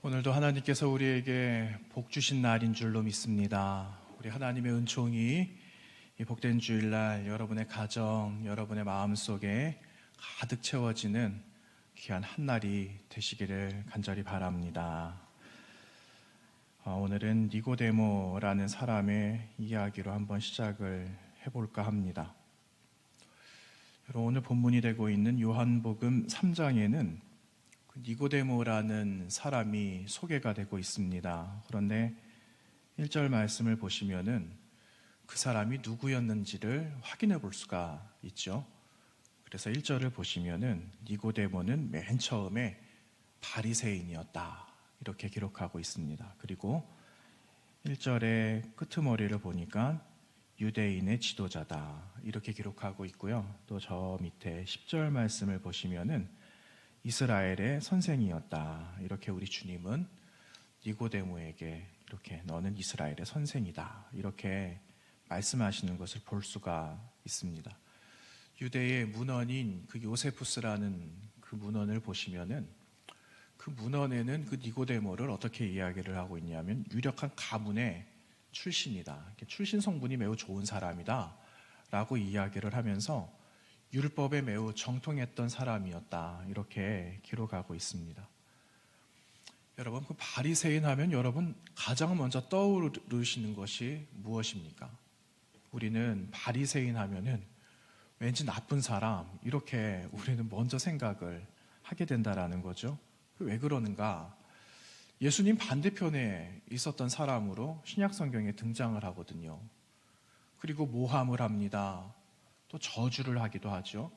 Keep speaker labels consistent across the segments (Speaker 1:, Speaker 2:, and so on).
Speaker 1: 오늘도 하나님께서 우리에게 복 주신 날인 줄로 믿습니다. 우리 하나님의 은총이 이 복된 주일날 여러분의 가정, 여러분의 마음속에 가득 채워지는 귀한 한날이 되시기를 간절히 바랍니다. 오늘은 니고데모라는 사람의 이야기로 한번 시작을 해볼까 합니다. 오늘 본문이 되고 있는 요한복음 3장에는 니고데모라는 사람이 소개가 되고 있습니다. 그런데 1절 말씀을 보시면은 그 사람이 누구였는지를 확인해 볼 수가 있죠. 그래서 1절을 보시면은 니고데모는 맨 처음에 바리새인이었다 이렇게 기록하고 있습니다. 그리고 1절의 끄트머리를 보니까 유대인의 지도자다 이렇게 기록하고 있고요. 또 저 밑에 10절 말씀을 보시면은 이스라엘의 선생이었다. 이렇게 우리 주님은 니고데모에게 이렇게 너는 이스라엘의 선생이다. 이렇게 말씀하시는 것을 볼 수가 있습니다. 유대의 문헌인 그 요세푸스라는 그 문헌을 보시면은 그 문헌에는 그 니고데모를 어떻게 이야기를 하고 있냐면 유력한 가문의 출신이다. 출신 성분이 매우 좋은 사람이다. 라고 이야기를 하면서 율법에 매우 정통했던 사람이었다 이렇게 기록하고 있습니다. 여러분, 그 바리새인 하면 여러분 가장 먼저 떠오르시는 것이 무엇입니까? 우리는 바리새인 하면은 왠지 나쁜 사람 이렇게 우리는 먼저 생각을 하게 된다라는 거죠. 왜 그러는가? 예수님 반대편에 있었던 사람으로 신약 성경에 등장을 하거든요. 그리고 모함을 합니다. 또 저주를 하기도 하죠.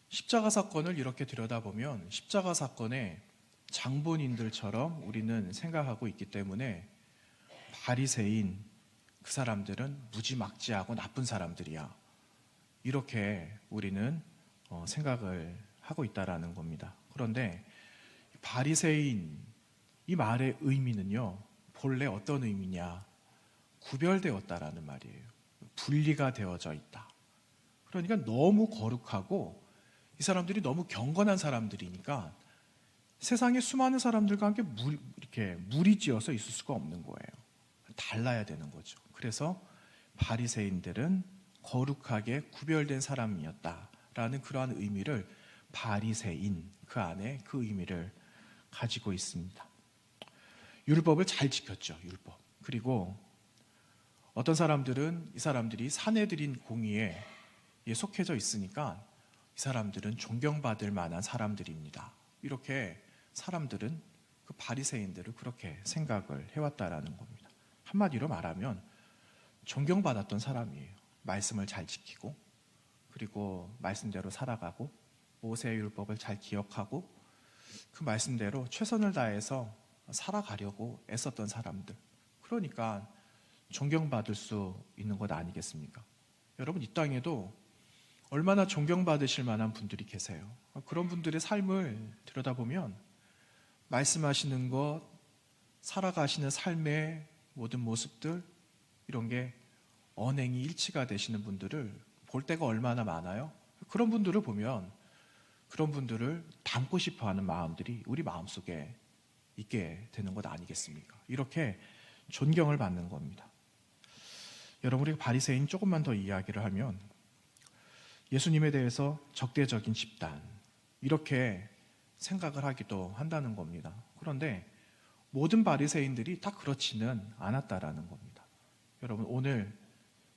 Speaker 1: 십자가 사건을 이렇게 들여다보면 십자가 사건의 장본인들처럼 우리는 생각하고 있기 때문에 바리새인 그 사람들은 무지막지하고 나쁜 사람들이야 이렇게 우리는 생각을 하고 있다라는 겁니다. 그런데 바리새인 이 말의 의미는요 본래 어떤 의미냐, 구별되었다라는 말이에요. 분리가 되어져 있다. 그러니까 너무 거룩하고 이 사람들이 너무 경건한 사람들이니까 세상에 수많은 사람들과 함께 이렇게 무리지어서 있을 수가 없는 거예요. 달라야 되는 거죠. 그래서 바리새인들은 거룩하게 구별된 사람이었다라는 그러한 의미를 바리새인 그 안에 그 의미를 가지고 있습니다. 율법을 잘 지켰죠. 율법. 그리고 어떤 사람들은 이 사람들이 사내들인 공의에 속해져 있으니까 이 사람들은 존경받을 만한 사람들입니다. 이렇게 사람들은 그 바리새인들을 그렇게 생각을 해왔다라는 겁니다. 한마디로 말하면 존경받았던 사람이에요. 말씀을 잘 지키고 그리고 말씀대로 살아가고 모세의 율법을 잘 기억하고 그 말씀대로 최선을 다해서 살아가려고 애썼던 사람들. 그러니까 존경받을 수 있는 것 아니겠습니까? 여러분, 이 땅에도 얼마나 존경받으실 만한 분들이 계세요. 그런 분들의 삶을 들여다보면 말씀하시는 것, 살아가시는 삶의 모든 모습들 이런 게 언행이 일치가 되시는 분들을 볼 때가 얼마나 많아요. 그런 분들을 보면 그런 분들을 닮고 싶어하는 마음들이 우리 마음속에 있게 되는 것 아니겠습니까? 이렇게 존경을 받는 겁니다. 여러분, 우리 바리새인 조금만 더 이야기를 하면 예수님에 대해서 적대적인 집단 이렇게 생각을 하기도 한다는 겁니다. 그런데 모든 바리새인들이 다 그렇지는 않았다라는 겁니다. 여러분, 오늘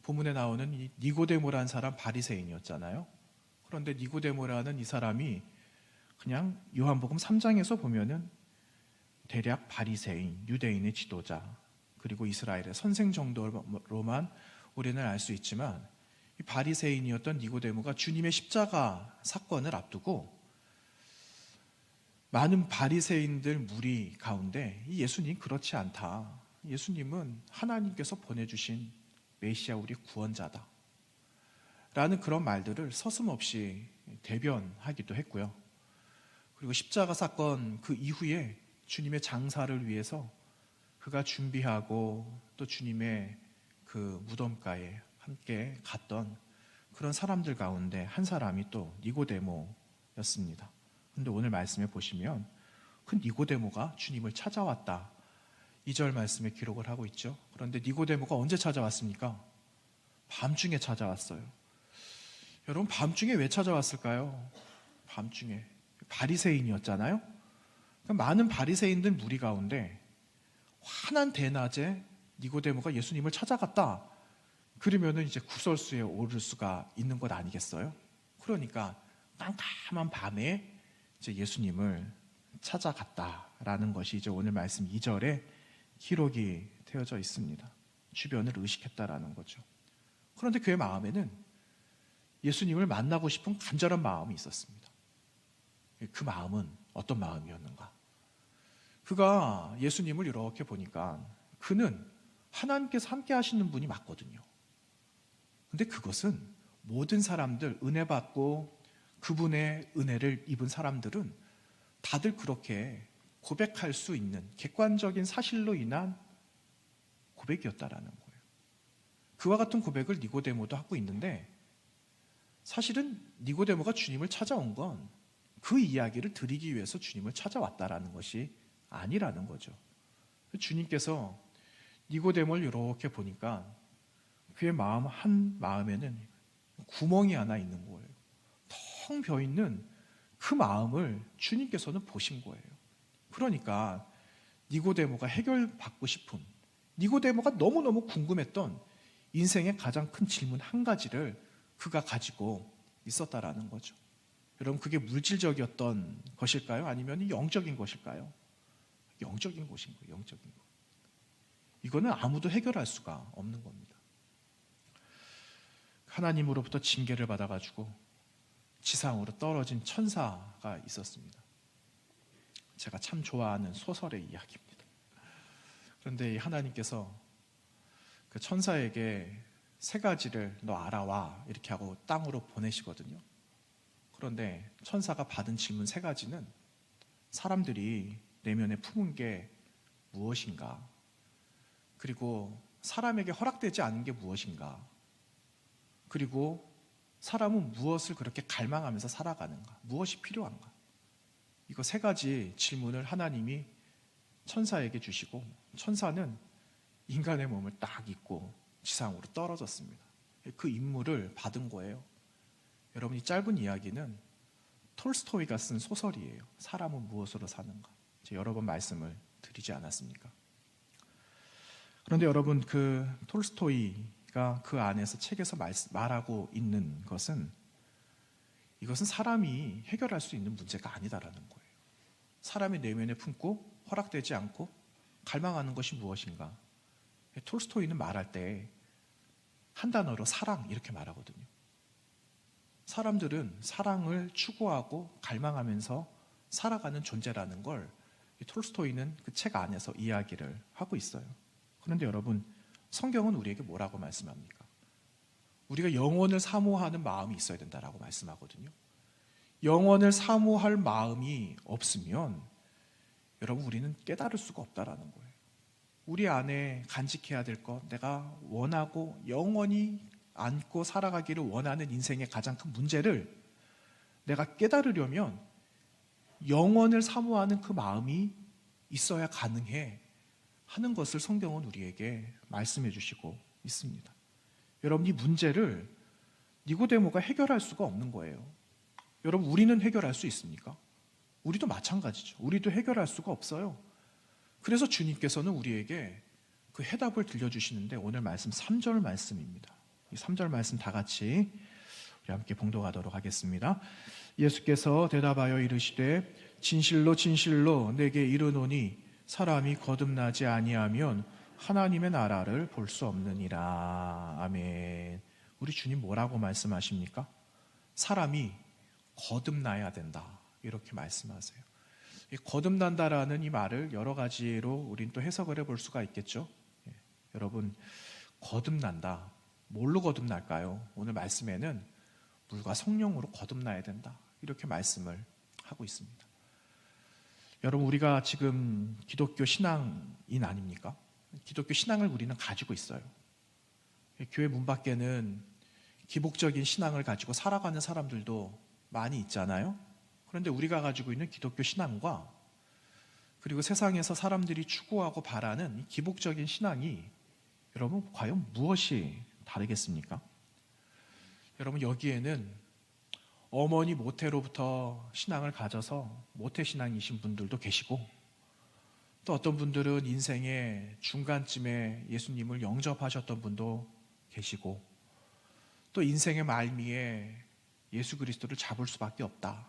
Speaker 1: 본문에 나오는 이 니고데모라는 사람 바리새인이었잖아요. 그런데 니고데모라는 이 사람이 그냥 요한복음 3장에서 보면은 대략 바리새인, 유대인의 지도자 그리고 이스라엘의 선생 정도로만 우리는 알 수 있지만 이 바리새인이었던 니고데모가 주님의 십자가 사건을 앞두고 많은 바리새인들 무리 가운데 이 예수님 그렇지 않다. 예수님은 하나님께서 보내주신 메시아 우리 구원자다. 라는 그런 말들을 서슴없이 대변하기도 했고요. 그리고 십자가 사건 그 이후에 주님의 장사를 위해서 그가 준비하고 또 주님의 그 무덤가에 함께 갔던 그런 사람들 가운데 한 사람이 또 니고데모였습니다. 그런데 오늘 말씀에 보시면 그 니고데모가 주님을 찾아왔다. 2절 말씀에 기록을 하고 있죠. 그런데 니고데모가 언제 찾아왔습니까? 밤중에 찾아왔어요. 여러분, 밤중에 왜 찾아왔을까요? 밤중에. 바리새인이었잖아요. 많은 바리새인들 무리 가운데 환한 대낮에 니고데모가 예수님을 찾아갔다. 그러면은 이제 구설수에 오를 수가 있는 것 아니겠어요? 그러니까 깜깜한 밤에 이제 예수님을 찾아갔다라는 것이 이제 오늘 말씀 2절에 기록이 되어져 있습니다. 주변을 의식했다라는 거죠. 그런데 그의 마음에는 예수님을 만나고 싶은 간절한 마음이 있었습니다. 그 마음은 어떤 마음이었는가? 그가 예수님을 이렇게 보니까 그는 하나님께서 함께 하시는 분이 맞거든요. 근데 그것은 모든 사람들, 은혜 받고 그분의 은혜를 입은 사람들은 다들 그렇게 고백할 수 있는 객관적인 사실로 인한 고백이었다라는 거예요. 그와 같은 고백을 니고데모도 하고 있는데, 사실은 니고데모가 주님을 찾아온 건 그 이야기를 드리기 위해서 주님을 찾아왔다라는 것이 아니라는 거죠. 주님께서 니고데모를 이렇게 보니까 그의 한 마음에는 구멍이 하나 있는 거예요. 텅 비어 있는 그 마음을 주님께서는 보신 거예요. 그러니까 니고데모가 해결받고 싶은, 니고데모가 너무너무 궁금했던 인생의 가장 큰 질문 한 가지를 그가 가지고 있었다라는 거죠. 여러분, 그게 물질적이었던 것일까요? 아니면 영적인 것일까요? 영적인 것인 거예요. 영적인 것. 이거는 아무도 해결할 수가 없는 겁니다. 하나님으로부터 징계를 받아가지고 지상으로 떨어진 천사가 있었습니다. 제가 참 좋아하는 소설의 이야기입니다. 그런데 하나님께서 그 천사에게 3가지를 너 알아와 이렇게 하고 땅으로 보내시거든요. 그런데 천사가 받은 질문 3가지는 사람들이 내면에 품은 게 무엇인가? 그리고 사람에게 허락되지 않은 게 무엇인가? 그리고 사람은 무엇을 그렇게 갈망하면서 살아가는가? 무엇이 필요한가? 이거 3가지 질문을 하나님이 천사에게 주시고, 천사는 인간의 몸을 딱 입고 지상으로 떨어졌습니다. 그 임무를 받은 거예요. 여러분, 이 짧은 이야기는 톨스토이가 쓴 소설이에요. 사람은 무엇으로 사는가? 제가 여러 번 말씀을 드리지 않았습니까? 그런데 여러분, 그 톨스토이가 그 안에서 책에서 말하고 있는 것은, 이것은 사람이 해결할 수 있는 문제가 아니다라는 거예요. 사람의 내면에 품고 허락되지 않고 갈망하는 것이 무엇인가? 톨스토이는 말할 때 한 단어로 사랑 이렇게 말하거든요. 사람들은 사랑을 추구하고 갈망하면서 살아가는 존재라는 걸 톨스토이는 그 책 안에서 이야기를 하고 있어요. 그런데 여러분, 성경은 우리에게 뭐라고 말씀합니까? 우리가 영원을 사모하는 마음이 있어야 된다라고 말씀하거든요. 영원을 사모할 마음이 없으면 여러분, 우리는 깨달을 수가 없다라는 거예요. 우리 안에 간직해야 될 것, 내가 원하고 영원히 안고 살아가기를 원하는 인생의 가장 큰 문제를 내가 깨달으려면 영원을 사모하는 그 마음이 있어야 가능해 하는 것을 성경은 우리에게 말씀해 주시고 있습니다. 여러분, 이 문제를 니고데모가 해결할 수가 없는 거예요. 여러분, 우리는 해결할 수 있습니까? 우리도 마찬가지죠. 우리도 해결할 수가 없어요. 그래서 주님께서는 우리에게 그 해답을 들려주시는데, 오늘 말씀 3절 말씀입니다. 이 3절 말씀 다 같이 우리 함께 봉독하도록 하겠습니다. 예수께서 대답하여 이르시되 진실로 진실로 내게 이르노니 사람이 거듭나지 아니하면 하나님의 나라를 볼 수 없느니라. 아멘. 우리 주님 뭐라고 말씀하십니까? 사람이 거듭나야 된다, 이렇게 말씀하세요. 이 거듭난다라는 이 말을 여러 가지로 우린 또 해석을 해볼 수가 있겠죠. 여러분, 거듭난다, 뭘로 거듭날까요? 오늘 말씀에는 물과 성령으로 거듭나야 된다, 이렇게 말씀을 하고 있습니다. 여러분, 우리가 지금 기독교 신앙인 아닙니까? 기독교 신앙을 우리는 가지고 있어요. 교회 문 밖에는 기복적인 신앙을 가지고 살아가는 사람들도 많이 있잖아요. 그런데 우리가 가지고 있는 기독교 신앙과 그리고 세상에서 사람들이 추구하고 바라는 이 기복적인 신앙이 여러분 과연 무엇이 다르겠습니까? 여러분 여기에는 어머니 모태로부터 신앙을 가져서 모태 신앙이신 분들도 계시고, 또 어떤 분들은 인생의 중간쯤에 예수님을 영접하셨던 분도 계시고, 또 인생의 말미에 예수 그리스도를 잡을 수밖에 없다,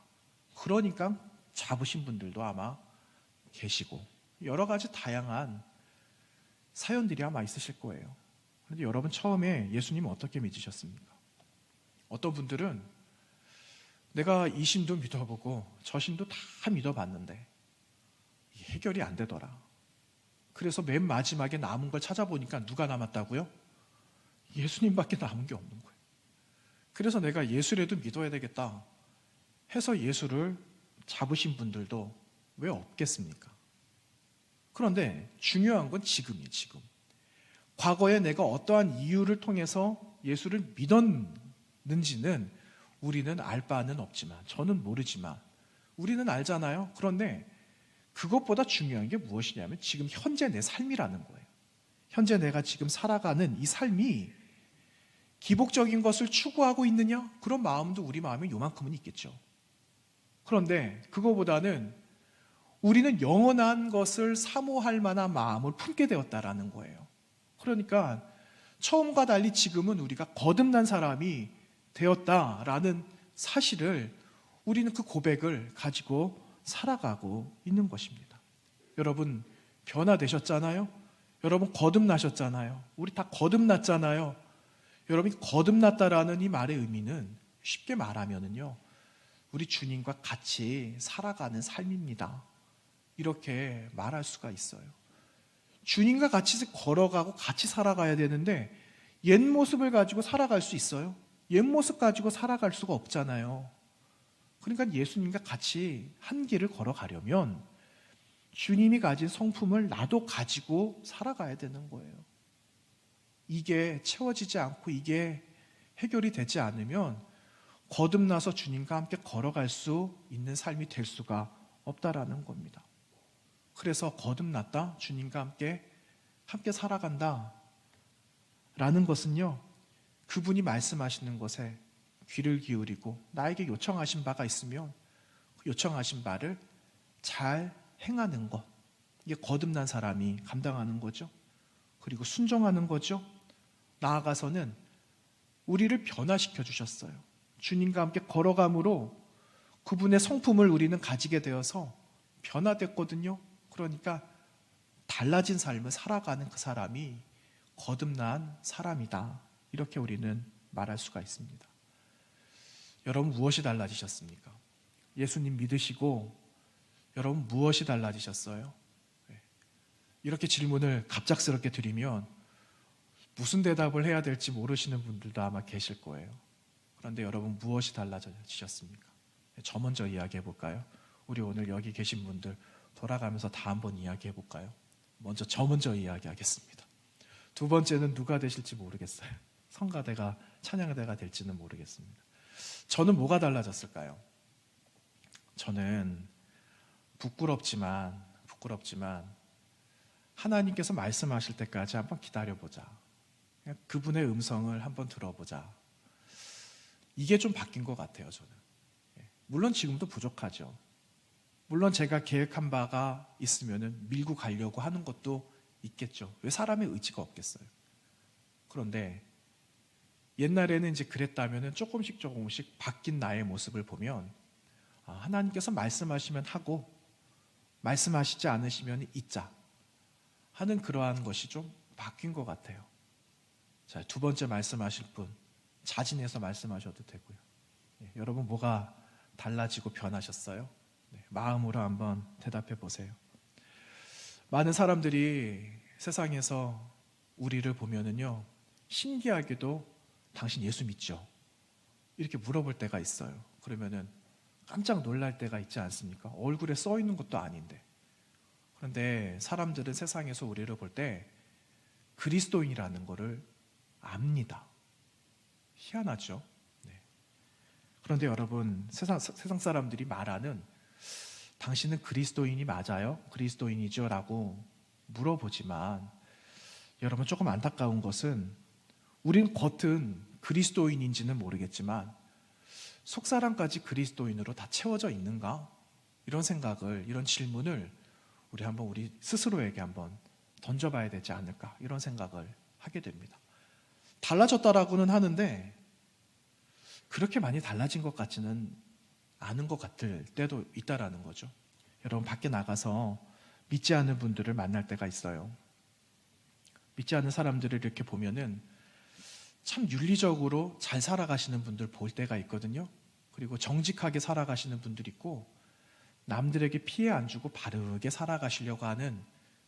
Speaker 1: 그러니까 잡으신 분들도 아마 계시고, 여러 가지 다양한 사연들이 아마 있으실 거예요. 그런데 여러분 처음에 예수님을 어떻게 믿으셨습니까? 어떤 분들은 내가 이 신도 믿어보고 저 신도 다 믿어봤는데 해결이 안 되더라. 그래서 맨 마지막에 남은 걸 찾아보니까 누가 남았다고요? 예수님밖에 남은 게 없는 거예요. 그래서 내가 예수라도 믿어야 되겠다 해서 예수를 잡으신 분들도 왜 없겠습니까? 그런데 중요한 건 지금이에요, 지금. 과거에 내가 어떠한 이유를 통해서 예수를 믿었는지는 우리는 알 바는 없지만, 저는 모르지만 우리는 알잖아요. 그런데 그것보다 중요한 게 무엇이냐면 지금 현재 내 삶이라는 거예요. 현재 내가 지금 살아가는 이 삶이 기복적인 것을 추구하고 있느냐? 그런 마음도 우리 마음에 요만큼은 있겠죠. 그런데 그거보다는 우리는 영원한 것을 사모할 만한 마음을 품게 되었다라는 거예요. 그러니까 처음과 달리 지금은 우리가 거듭난 사람이 되었다라는 사실을, 우리는 그 고백을 가지고 살아가고 있는 것입니다. 여러분 변화되셨잖아요. 여러분 거듭나셨잖아요. 우리 다 거듭났잖아요. 여러분이 거듭났다라는 이 말의 의미는 쉽게 말하면은요, 우리 주님과 같이 살아가는 삶입니다. 이렇게 말할 수가 있어요. 주님과 같이 걸어가고 같이 살아가야 되는데 옛 모습을 가지고 살아갈 수 있어요? 옛 모습 가지고 살아갈 수가 없잖아요. 그러니까 예수님과 같이 한 길을 걸어가려면 주님이 가진 성품을 나도 가지고 살아가야 되는 거예요. 이게 채워지지 않고 이게 해결이 되지 않으면 거듭나서 주님과 함께 걸어갈 수 있는 삶이 될 수가 없다라는 겁니다. 그래서 거듭났다, 주님과 함께 살아간다 라는 것은요, 그분이 말씀하시는 것에 귀를 기울이고 나에게 요청하신 바가 있으면 그 요청하신 바를 잘 행하는 것, 이게 거듭난 사람이 감당하는 거죠. 그리고 순종하는 거죠. 나아가서는 우리를 변화시켜 주셨어요. 주님과 함께 걸어감으로 그분의 성품을 우리는 가지게 되어서 변화됐거든요. 그러니까 달라진 삶을 살아가는 그 사람이 거듭난 사람이다, 이렇게 우리는 말할 수가 있습니다. 여러분 무엇이 달라지셨습니까? 예수님 믿으시고 여러분 무엇이 달라지셨어요? 이렇게 질문을 갑작스럽게 드리면 무슨 대답을 해야 될지 모르시는 분들도 아마 계실 거예요. 그런데 여러분 무엇이 달라지셨습니까? 저 먼저 이야기해 볼까요? 우리 오늘 여기 계신 분들 돌아가면서 다 한번 이야기해 볼까요? 저 먼저 이야기하겠습니다. 두 번째는 누가 되실지 모르겠어요. 성가대가 찬양대가 될지는 모르겠습니다. 저는 뭐가 달라졌을까요? 저는 부끄럽지만 하나님께서 말씀하실 때까지 한번 기다려보자, 그분의 음성을 한번 들어보자, 이게 좀 바뀐 것 같아요. 저는 물론 지금도 부족하죠. 물론 제가 계획한 바가 있으면 밀고 가려고 하는 것도 있겠죠. 왜 사람의 의지가 없겠어요. 그런데 옛날에는 이제 그랬다면 조금씩 바뀐 나의 모습을 보면 하나님께서 말씀하시면 하고 말씀하시지 않으시면 잊자 하는 그러한 것이 좀 바뀐 것 같아요. 자, 두 번째 말씀하실 분 자진해서 말씀하셔도 되고요. 여러분 뭐가 달라지고 변하셨어요? 마음으로 한번 대답해 보세요. 많은 사람들이 세상에서 우리를 보면은요, 신기하게도 당신 예수 믿죠? 이렇게 물어볼 때가 있어요. 그러면은 깜짝 놀랄 때가 있지 않습니까? 얼굴에 써 있는 것도 아닌데. 그런데 사람들은 세상에서 우리를 볼 때 그리스도인이라는 것을 압니다. 희한하죠? 네. 그런데 여러분 세상 사람들이 말하는 당신은 그리스도인이 맞아요? 그리스도인이죠? 라고 물어보지만 여러분 조금 안타까운 것은 우리는 겉은 그리스도인인지는 모르겠지만 속사람까지 그리스도인으로 다 채워져 있는가? 이런 생각을, 이런 질문을 우리 스스로에게 한번 던져봐야 되지 않을까? 이런 생각을 하게 됩니다. 달라졌다라고는 하는데 그렇게 많이 달라진 것 같지는 않은 것 같을 때도 있다라는 거죠. 여러분 밖에 나가서 믿지 않는 분들을 만날 때가 있어요. 믿지 않는 사람들을 이렇게 보면은 참 윤리적으로 잘 살아가시는 분들 볼 때가 있거든요. 그리고 정직하게 살아가시는 분들 있고 남들에게 피해 안 주고 바르게 살아가시려고 하는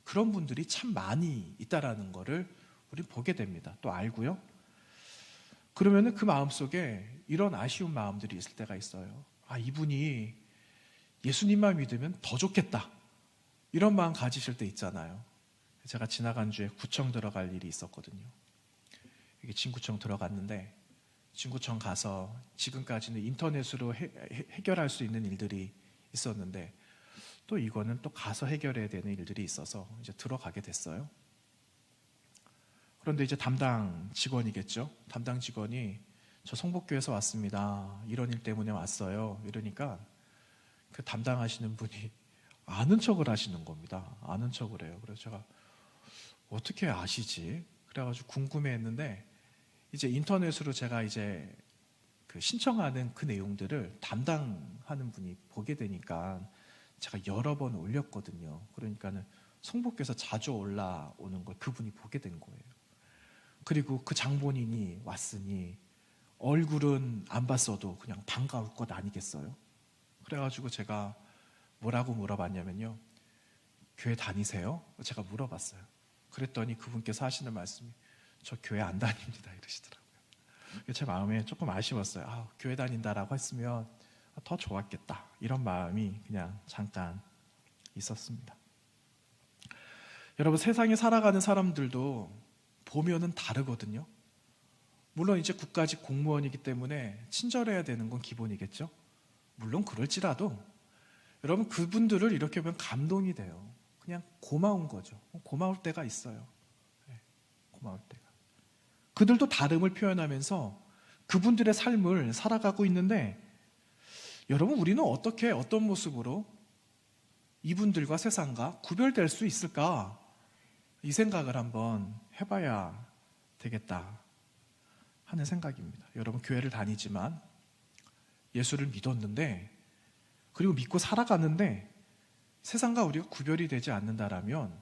Speaker 1: 그런 분들이 참 많이 있다라는 거를 우리 보게 됩니다. 또 알고요. 그러면은 그 마음속에 이런 아쉬운 마음들이 있을 때가 있어요. 아, 이분이 예수님만 믿으면 더 좋겠다. 이런 마음 가지실 때 있잖아요. 제가 지나간 주에 구청 들어갈 일이 있었거든요. 이게 진구청 들어갔는데 진구청 가서 지금까지는 인터넷으로 해결할 수 있는 일들이 있었는데 또 이거는 또 가서 해결해야 되는 일들이 있어서 이제 들어가게 됐어요. 그런데 이제 담당 직원이겠죠. 담당 직원이 저 성북교에서 왔습니다. 이런 일 때문에 왔어요. 이러니까 그 담당하시는 분이 아는 척을 하시는 겁니다. 아는 척을 해요. 그래서 제가 어떻게 아시지? 그래가지고 궁금해했는데 이제 인터넷으로 제가 이제 그 신청하는 그 내용들을 담당하는 분이 보게 되니까 제가 여러 번 올렸거든요. 그러니까는 성북교에서 자주 올라오는 걸 그분이 보게 된 거예요. 그리고 그 장본인이 왔으니 얼굴은 안 봤어도 그냥 반가울 것 아니겠어요? 그래가지고 제가 뭐라고 물어봤냐면요. 교회 다니세요? 제가 물어봤어요. 그랬더니 그분께서 하시는 말씀이 저 교회 안 다닙니다 이러시더라고요. 제 마음에 조금 아쉬웠어요. 아, 교회 다닌다라고 했으면 더 좋았겠다. 이런 마음이 그냥 잠깐 있었습니다. 여러분 세상에 살아가는 사람들도 보면은 다르거든요. 물론 이제 국가직 공무원이기 때문에 친절해야 되는 건 기본이겠죠. 물론 그럴지라도 여러분 그분들을 이렇게 보면 감동이 돼요. 그냥 고마운 거죠. 고마울 때가 있어요. 네, 고마울 때가. 그들도 다름을 표현하면서 그분들의 삶을 살아가고 있는데 여러분 우리는 어떻게 어떤 모습으로 이분들과 세상과 구별될 수 있을까? 이 생각을 한번 해봐야 되겠다 하는 생각입니다. 여러분 교회를 다니지만 예수를 믿었는데 그리고 믿고 살아가는데 세상과 우리가 구별이 되지 않는다라면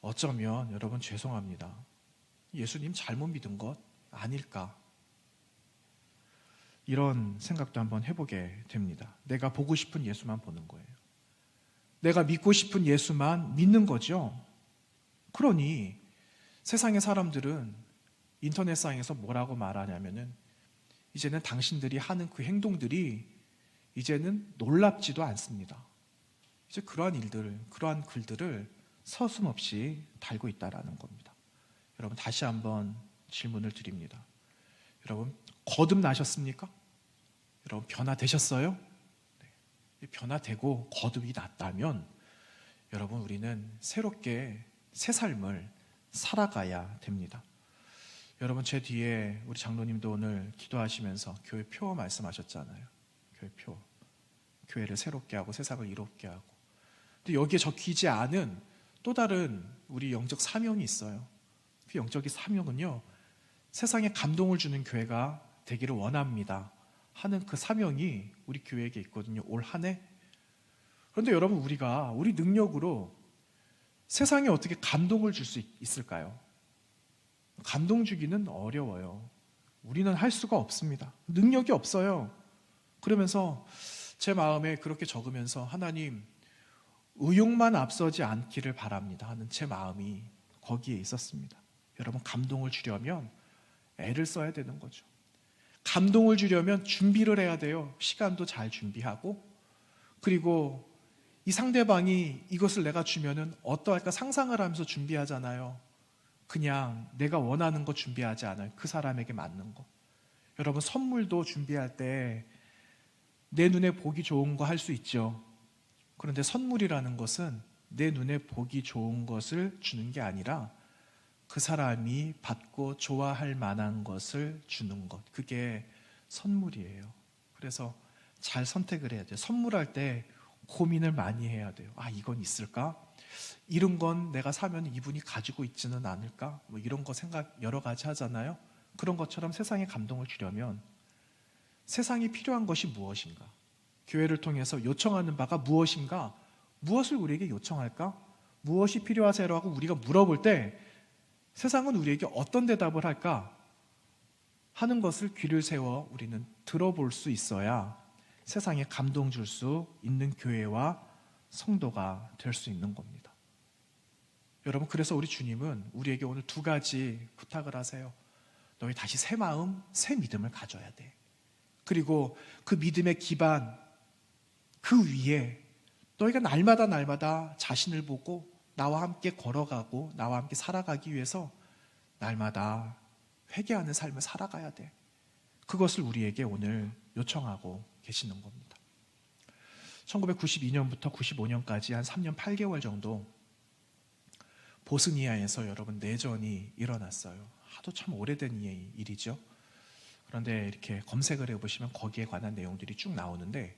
Speaker 1: 어쩌면 여러분 죄송합니다. 예수님 잘못 믿은 것 아닐까? 이런 생각도 한번 해보게 됩니다. 내가 보고 싶은 예수만 보는 거예요. 내가 믿고 싶은 예수만 믿는 거죠. 그러니 세상의 사람들은 인터넷상에서 뭐라고 말하냐면은 이제는 당신들이 하는 그 행동들이 이제는 놀랍지도 않습니다. 이제 그러한 일들, 그러한 글들을 서슴없이 달고 있다라는 겁니다. 여러분 다시 한번 질문을 드립니다. 여러분 거듭나셨습니까? 여러분 변화되셨어요? 네. 변화되고 거듭이 났다면 여러분 우리는 새롭게 새 삶을 살아가야 됩니다. 여러분 제 뒤에 우리 장로님도 오늘 기도하시면서 교회 표 말씀하셨잖아요. 교회 표. 교회를 새롭게 하고 세상을 이롭게 하고. 근데 여기에 적히지 않은 또 다른 우리 영적 사명이 있어요. 그 영적 사명은요. 세상에 감동을 주는 교회가 되기를 원합니다. 하는 그 사명이 우리 교회에게 있거든요. 올 한 해. 그런데 여러분 우리가 우리 능력으로 세상에 어떻게 감동을 줄 수 있을까요? 감동 주기는 어려워요. 우리는 할 수가 없습니다. 능력이 없어요. 그러면서 제 마음에 그렇게 적으면서 하나님 의욕만 앞서지 않기를 바랍니다 하는 제 마음이 거기에 있었습니다. 여러분 감동을 주려면 애를 써야 되는 거죠. 감동을 주려면 준비를 해야 돼요. 시간도 잘 준비하고 그리고 이 상대방이 이것을 내가 주면은 어떠할까 상상을 하면서 준비하잖아요. 그냥 내가 원하는 거 준비하지 않아요. 그 사람에게 맞는 거. 여러분 선물도 준비할 때 내 눈에 보기 좋은 거 할 수 있죠. 그런데 선물이라는 것은 내 눈에 보기 좋은 것을 주는 게 아니라 그 사람이 받고 좋아할 만한 것을 주는 것. 그게 선물이에요. 그래서 잘 선택을 해야 돼요. 선물할 때 고민을 많이 해야 돼요. 아, 이건 있을까? 이런 건 내가 사면 이분이 가지고 있지는 않을까? 뭐 이런 거 생각 여러 가지 하잖아요. 그런 것처럼 세상에 감동을 주려면 세상이 필요한 것이 무엇인가? 교회를 통해서 요청하는 바가 무엇인가? 무엇을 우리에게 요청할까? 무엇이 필요하세요라고 우리가 물어볼 때 세상은 우리에게 어떤 대답을 할까 하는 것을 귀를 세워 우리는 들어볼 수 있어야 세상에 감동 줄 수 있는 교회와 성도가 될 수 있는 겁니다. 여러분, 그래서 우리 주님은 우리에게 오늘 두 가지 부탁을 하세요. 너희 다시 새 마음, 새 믿음을 가져야 돼. 그리고 그 믿음의 기반, 그 위에 너희가 날마다 자신을 보고 나와 함께 걸어가고 나와 함께 살아가기 위해서 날마다 회개하는 삶을 살아가야 돼. 그것을 우리에게 오늘 요청하고 계시는 겁니다. 1992년부터 95년까지 한 3년 8개월 정도 보스니아에서 여러분 내전이 일어났어요. 하도 참 오래된 일이죠. 그런데 이렇게 검색을 해보시면 거기에 관한 내용들이 쭉 나오는데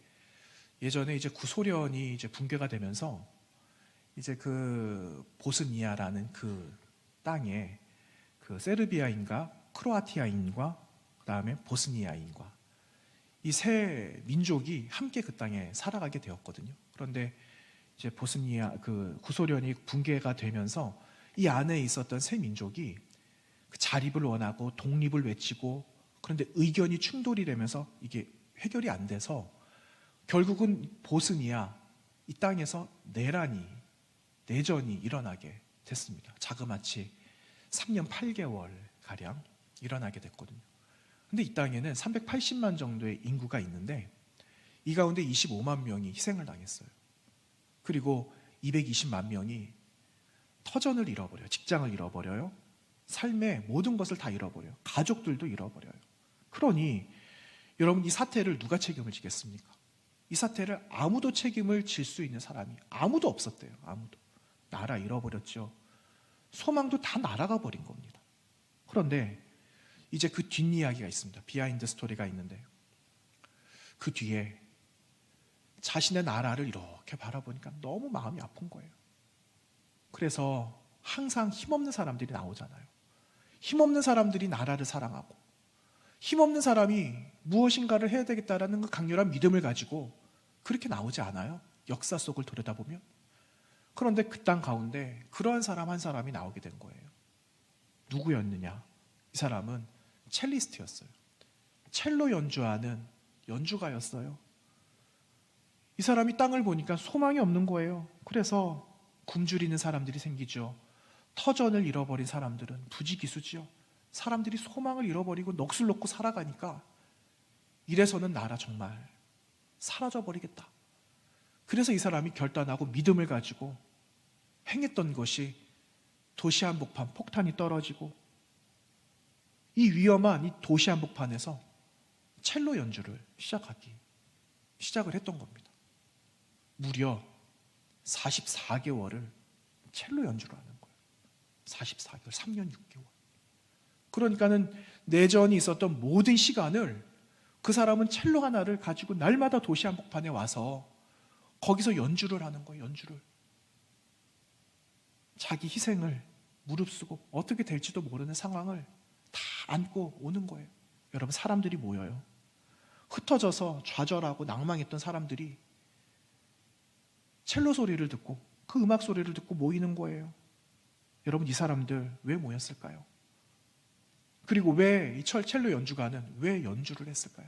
Speaker 1: 예전에 이제 구소련이 이제 붕괴가 되면서 이제 그 보스니아라는 그 땅에 그 세르비아인과 크로아티아인과 그다음에 보스니아인과 이 세 민족이 함께 그 땅에 살아가게 되었거든요. 그런데 이제 보스니아 그 구소련이 붕괴가 되면서 이 안에 있었던 세 민족이 그 자립을 원하고 독립을 외치고 그런데 의견이 충돌이 되면서 이게 해결이 안 돼서 결국은 보스니아 이 땅에서 내전이 일어나게 됐습니다. 자그마치 3년 8개월 가량 일어나게 됐거든요. 근데 이 땅에는 380만 정도의 인구가 있는데 이 가운데 25만 명이 희생을 당했어요. 그리고 220만 명이 터전을 잃어버려요. 직장을 잃어버려요. 삶의 모든 것을 다 잃어버려요. 가족들도 잃어버려요. 그러니 여러분, 이 사태를 누가 책임을 지겠습니까? 이 사태를 아무도 책임을 질 수 있는 사람이 아무도 없었대요. 아무도. 나라 잃어버렸죠. 소망도 다 날아가 버린 겁니다. 그런데 이제 그 뒷이야기가 있습니다. 비하인드 스토리가 있는데 그 뒤에 자신의 나라를 이렇게 바라보니까 너무 마음이 아픈 거예요. 그래서 항상 힘없는 사람들이 나오잖아요. 힘없는 사람들이 나라를 사랑하고 힘없는 사람이 무엇인가를 해야 되겠다라는 그 강렬한 믿음을 가지고 그렇게 나오지 않아요? 역사 속을 들여다보면. 그런데 그 땅 가운데 그러한 사람 한 사람이 나오게 된 거예요. 누구였느냐? 이 사람은 첼리스트였어요. 첼로 연주하는 연주가였어요. 이 사람이 땅을 보니까 소망이 없는 거예요. 그래서 굶주리는 사람들이 생기죠. 터전을 잃어버린 사람들은 부지기수지요. 사람들이 소망을 잃어버리고 넋을 놓고 살아가니까 이래서는 나라 정말 사라져버리겠다. 그래서 이 사람이 결단하고 믿음을 가지고 행했던 것이 도시 한복판 폭탄이 떨어지고 이 위험한 이 도시 한복판에서 첼로 연주를 시작을 했던 겁니다. 무려 44개월을 첼로 연주를 하는 거예요. 44개월, 3년 6개월. 그러니까는 내전이 있었던 모든 시간을 그 사람은 첼로 하나를 가지고 날마다 도시 한복판에 와서 거기서 연주를 하는 거예요. 연주를. 자기 희생을 무릅쓰고 어떻게 될지도 모르는 상황을 다 안고 오는 거예요. 여러분, 사람들이 모여요. 흩어져서 좌절하고 낭망했던 사람들이 첼로 소리를 듣고 그 음악 소리를 듣고 모이는 거예요. 여러분, 이 사람들 왜 모였을까요? 그리고 왜 이 첼로 연주가는 왜 연주를 했을까요?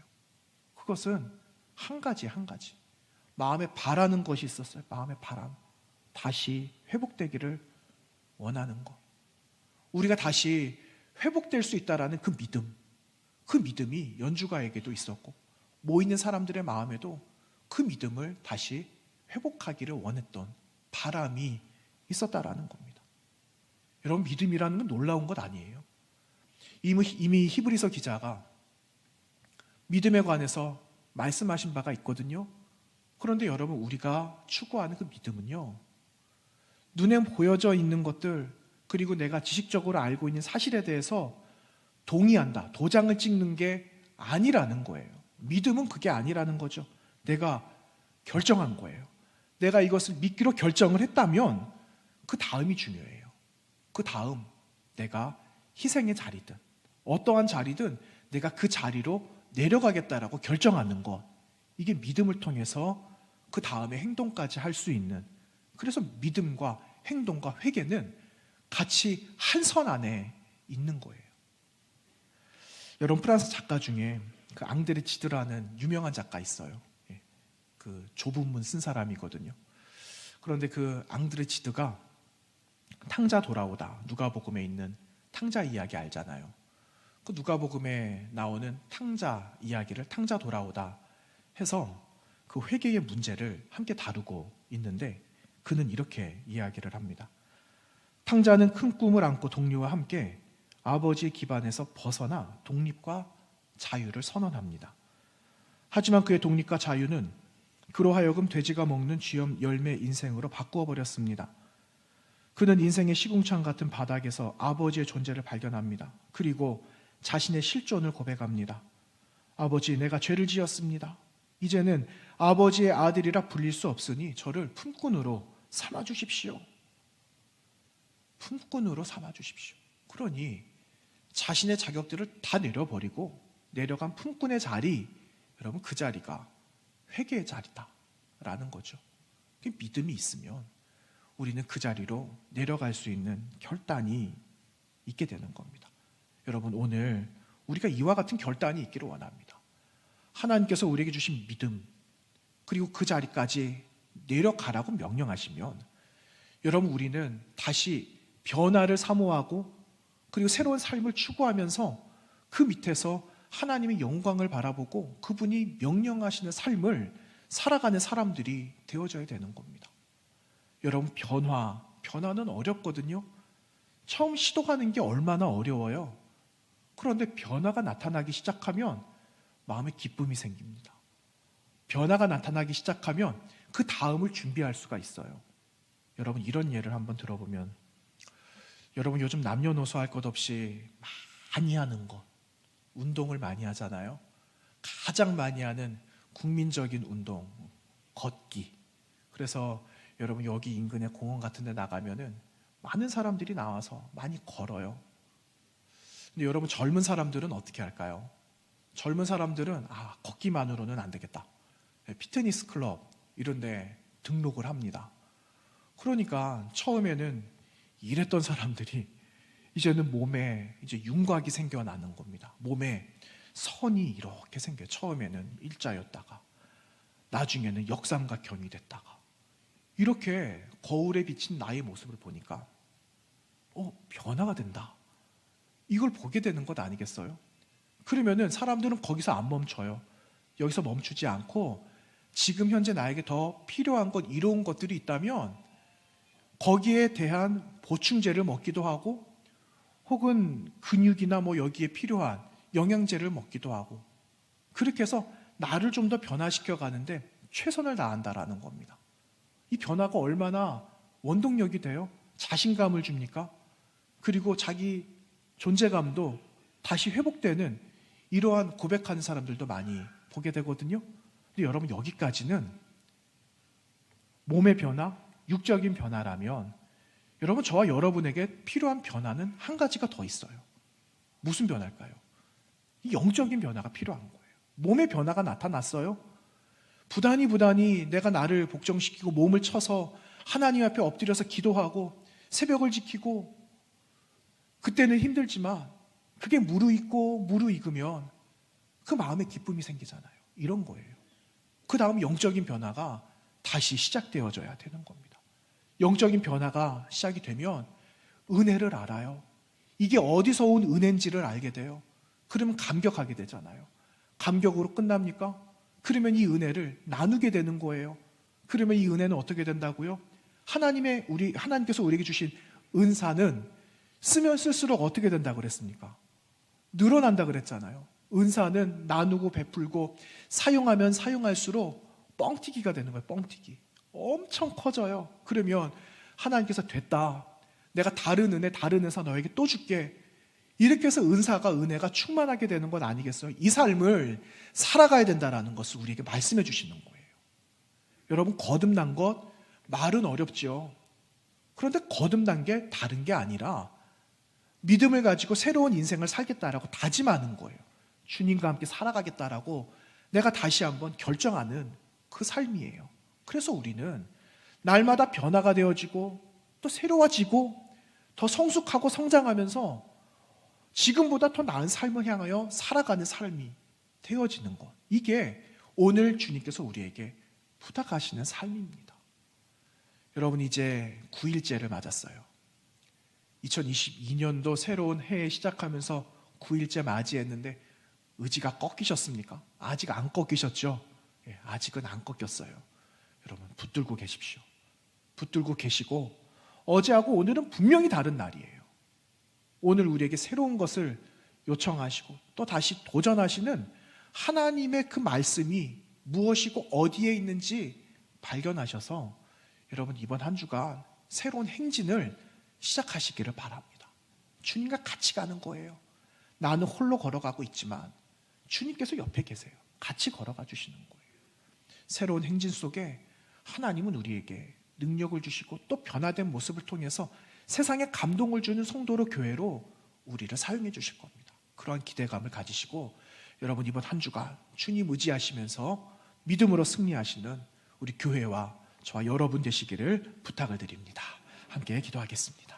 Speaker 1: 그것은 한 가지. 마음에 바라는 것이 있었어요. 마음의 바람. 다시 회복되기를 원하는 것. 우리가 다시 회복될 수 있다라는 그 믿음. 그 믿음이 연주가에게도 있었고 모이는 사람들의 마음에도 그 믿음을 다시 회복하기를 원했던 바람이 있었다라는 겁니다. 여러분, 믿음이라는 건 놀라운 것 아니에요. 이미 히브리서 기자가 믿음에 관해서 말씀하신 바가 있거든요. 그런데 여러분, 우리가 추구하는 그 믿음은요, 눈에 보여져 있는 것들, 그리고 내가 지식적으로 알고 있는 사실에 대해서 동의한다, 도장을 찍는 게 아니라는 거예요. 믿음은 그게 아니라는 거죠. 내가 결정한 거예요. 내가 이것을 믿기로 결정을 했다면 그 다음이 중요해요. 그 다음, 내가 희생의 자리든 어떠한 자리든 내가 그 자리로 내려가겠다라고 결정하는 것, 이게 믿음을 통해서 그 다음에 행동까지 할 수 있는, 그래서 믿음과 행동과 회개는 같이 한 선 안에 있는 거예요. 여러분, 프랑스 작가 중에 그 앙드레 지드라는 유명한 작가 있어요. 그 좁은 문 쓴 사람이거든요. 그런데 그 앙드레 지드가 탕자 돌아오다, 누가복음에 있는 탕자 이야기 알잖아요. 그 누가복음에 나오는 탕자 이야기를 탕자 돌아오다 해서 그 회개의 문제를 함께 다루고 있는데, 그는 이렇게 이야기를 합니다. 탕자는 큰 꿈을 안고 동료와 함께 아버지의 기반에서 벗어나 독립과 자유를 선언합니다. 하지만 그의 독립과 자유는 그로 하여금 돼지가 먹는 쥐염 열매 인생으로 바꾸어 버렸습니다. 그는 인생의 시궁창 같은 바닥에서 아버지의 존재를 발견합니다. 그리고 자신의 실존을 고백합니다. 아버지, 내가 죄를 지었습니다. 이제는 아버지의 아들이라 불릴 수 없으니 저를 품꾼으로 삼아 주십시오. 품꾼으로 삼아 주십시오. 그러니 자신의 자격들을 다 내려버리고 내려간 품꾼의 자리, 여러분, 그 자리가 회개의 자리다라는 거죠. 믿음이 있으면 우리는 그 자리로 내려갈 수 있는 결단이 있게 되는 겁니다. 여러분, 오늘 우리가 이와 같은 결단이 있기를 원합니다. 하나님께서 우리에게 주신 믿음, 그리고 그 자리까지 내려가라고 명령하시면, 여러분, 우리는 다시 변화를 사모하고 그리고 새로운 삶을 추구하면서 그 밑에서 하나님의 영광을 바라보고 그분이 명령하시는 삶을 살아가는 사람들이 되어져야 되는 겁니다. 여러분, 변화는 어렵거든요. 처음 시도하는 게 얼마나 어려워요. 그런데 변화가 나타나기 시작하면 마음에 기쁨이 생깁니다. 변화가 나타나기 시작하면 그 다음을 준비할 수가 있어요. 여러분, 이런 예를 한번 들어보면, 여러분, 요즘 남녀노소 할 것 없이 많이 하는 것, 운동을 많이 하잖아요. 가장 많이 하는 국민적인 운동, 걷기. 그래서 여러분, 여기 인근에 공원 같은 데 나가면은 많은 사람들이 나와서 많이 걸어요. 근데 여러분, 젊은 사람들은 어떻게 할까요? 젊은 사람들은 걷기만으로는 안 되겠다. 피트니스 클럽 이런 데 등록을 합니다. 그러니까 처음에는 이랬던 사람들이 이제는 몸에 이제 윤곽이 생겨나는 겁니다. 몸에 선이 이렇게 생겨요. 처음에는 일자였다가 나중에는 역삼각형이 됐다가, 이렇게 거울에 비친 나의 모습을 보니까 변화가 된다. 이걸 보게 되는 것 아니겠어요? 그러면은 사람들은 거기서 안 멈춰요. 여기서 멈추지 않고 지금 현재 나에게 더 필요한 것, 이로운 것들이 있다면 거기에 대한 보충제를 먹기도 하고, 혹은 근육이나 여기에 필요한 영양제를 먹기도 하고, 그렇게 해서 나를 좀 더 변화시켜 가는데 최선을 다한다라는 겁니다. 이 변화가 얼마나 원동력이 돼요? 자신감을 줍니까? 그리고 자기 존재감도 다시 회복되는 이러한 고백하는 사람들도 많이 보게 되거든요. 근데 여러분, 여기까지는 몸의 변화, 육적인 변화라면, 여러분, 저와 여러분에게 필요한 변화는 한 가지가 더 있어요. 무슨 변화일까요? 이 영적인 변화가 필요한 거예요. 몸의 변화가 나타났어요. 부단히 내가 나를 복종시키고 몸을 쳐서 하나님 앞에 엎드려서 기도하고 새벽을 지키고, 그때는 힘들지만 그게 무르익으면 그 마음에 기쁨이 생기잖아요. 이런 거예요. 그 다음 영적인 변화가 다시 시작되어져야 되는 겁니다. 영적인 변화가 시작이 되면 은혜를 알아요. 이게 어디서 온 은혜인지를 알게 돼요. 그러면 감격하게 되잖아요. 감격으로 끝납니까? 그러면 이 은혜를 나누게 되는 거예요. 그러면 이 은혜는 어떻게 된다고요? 하나님께서 우리에게 주신 은사는 쓰면 쓸수록 어떻게 된다고 그랬습니까? 늘어난다 그랬잖아요. 은사는 나누고 베풀고 사용하면 사용할수록 뻥튀기가 되는 거예요. 뻥튀기. 엄청 커져요. 그러면 하나님께서 됐다. 내가 다른 은사 너에게 또 줄게. 이렇게 해서 은혜가 충만하게 되는 건 아니겠어요? 이 삶을 살아가야 된다는 것을 우리에게 말씀해 주시는 거예요. 여러분, 거듭난 것 말은 어렵죠. 그런데 거듭난 게 다른 게 아니라 믿음을 가지고 새로운 인생을 살겠다라고 다짐하는 거예요. 주님과 함께 살아가겠다라고 내가 다시 한번 결정하는 그 삶이에요. 그래서 우리는 날마다 변화가 되어지고 또 새로워지고 더 성숙하고 성장하면서 지금보다 더 나은 삶을 향하여 살아가는 삶이 되어지는 것. 이게 오늘 주님께서 우리에게 부탁하시는 삶입니다. 여러분, 이제 9일째를 맞았어요. 2022년도 새로운 해에 시작하면서 9일째 맞이했는데 의지가 꺾이셨습니까? 아직 안 꺾이셨죠? 아직은 안 꺾였어요. 여러분, 붙들고 계십시오. 붙들고 계시고 어제하고 오늘은 분명히 다른 날이에요. 오늘 우리에게 새로운 것을 요청하시고 또 다시 도전하시는 하나님의 그 말씀이 무엇이고 어디에 있는지 발견하셔서 여러분, 이번 한 주간 새로운 행진을 시작하시기를 바랍니다. 주님과 같이 가는 거예요. 나는 홀로 걸어가고 있지만 주님께서 옆에 계세요. 같이 걸어가 주시는 거예요. 새로운 행진 속에 하나님은 우리에게 능력을 주시고 또 변화된 모습을 통해서 세상에 감동을 주는 성도로 교회로 우리를 사용해 주실 겁니다. 그러한 기대감을 가지시고 여러분, 이번 한 주간 주님 의지하시면서 믿음으로 승리하시는 우리 교회와 저와 여러분 되시기를 부탁을 드립니다. 함께 기도하겠습니다.